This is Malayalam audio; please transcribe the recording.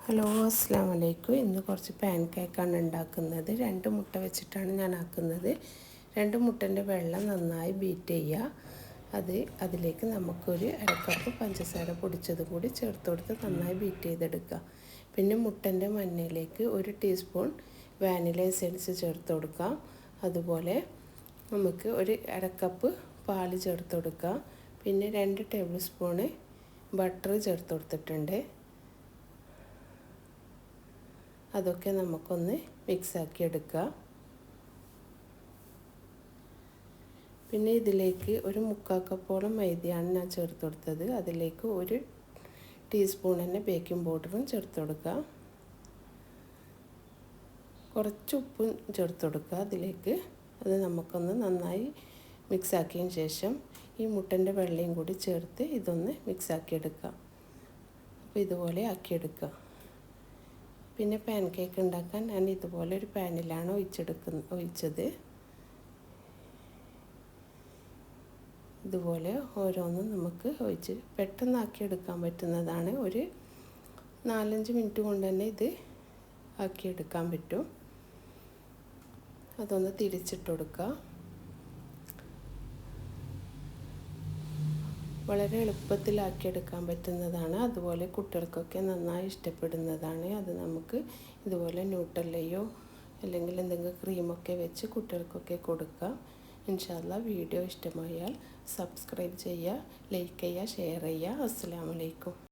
ഹലോ അസ്സാം വലൈക്കും. ഇന്ന് കുറച്ച് പാൻ കേക്കാണ് ഉണ്ടാക്കുന്നത്. 2 മുട്ട വെച്ചിട്ടാണ് ഞാൻ ആക്കുന്നത്. 2 മുട്ടൻ്റെ വെള്ളം നന്നായി ബീറ്റ് ചെയ്യുക. അതിലേക്ക് നമുക്കൊരു അരക്കപ്പ് പഞ്ചസാര പൊടിച്ചത് കൂടി ചേർത്ത് കൊടുത്ത് നന്നായി ബീറ്റ് ചെയ്തെടുക്കുക. പിന്നെ മുട്ടൻ്റെ മഞ്ഞയിലേക്ക് 1 ടീസ്പൂൺ വാനില എസൻസ് ചേർത്ത് കൊടുക്കാം. അതുപോലെ നമുക്ക് ഒരു അരക്കപ്പ് പാല് ചേർത്ത് കൊടുക്കാം. പിന്നെ 2 ടേബിൾ സ്പൂണ് ബട്ടർ ചേർത്ത് കൊടുത്തിട്ടുണ്ട്. അതൊക്കെ നമുക്കൊന്ന് മിക്സാക്കി എടുക്കുക. പിന്നെ ഇതിലേക്ക് ഒരു 1/4 കപ്പോളം മൈദയാണ് ഞാൻ ചേർത്ത് കൊടുത്തത്. അതിലേക്ക് 1 ടീസ്പൂൺ തന്നെ ബേക്കിംഗ് പൗഡറും ചേർത്ത് കൊടുക്കുക. കുറച്ച് ഉപ്പും ചേർത്ത് കൊടുക്കുക അതിലേക്ക്. അത് നമുക്കൊന്ന് നന്നായി മിക്സാക്കിയതിന് ശേഷം ഈ മുട്ടൻ്റെ വെള്ളയും കൂടി ചേർത്ത് ഇതൊന്ന് മിക്സാക്കി എടുക്കുക. അപ്പോൾ ഇതുപോലെ ആക്കിയെടുക്കുക. പിന്നെ പാൻ കേക്ക് ഉണ്ടാക്കാൻ ഞാൻ ഇതുപോലെ ഒരു പാനിലാണ് ഒഴിച്ചത്. ഇതുപോലെ ഓരോന്നും നമുക്ക് ഒഴിച്ച് പെട്ടെന്ന് ആക്കിയെടുക്കാൻ പറ്റുന്നതാണ്. ഒരു 4-5 മിനിറ്റ് കൊണ്ട് തന്നെ ഇത് ആക്കിയെടുക്കാൻ പറ്റും. അതൊന്ന് തിരിച്ചിട്ട് കൊടുക്കുക. വളരെ എളുപ്പത്തിലാക്കിയെടുക്കാൻ പറ്റുന്നതാണ്. അതുപോലെ കുട്ടികൾക്കൊക്കെ നന്നായി ഇഷ്ടപ്പെടുന്നതാണ്. അത് നമുക്ക് ഇതുപോലെ ന്യൂട്ടല്ലയോ അല്ലെങ്കിൽ എന്തെങ്കിലും ക്രീമൊക്കെ വെച്ച് കുട്ടികൾക്കൊക്കെ കൊടുക്കാം. ഇൻഷാ അല്ലാഹ് വീഡിയോ ഇഷ്ടമായാൽ സബ്സ്ക്രൈബ് ചെയ്യുക, ലൈക്ക് ചെയ്യുക, ഷെയർ ചെയ്യുക. അസ്സലാമു അലൈക്കും.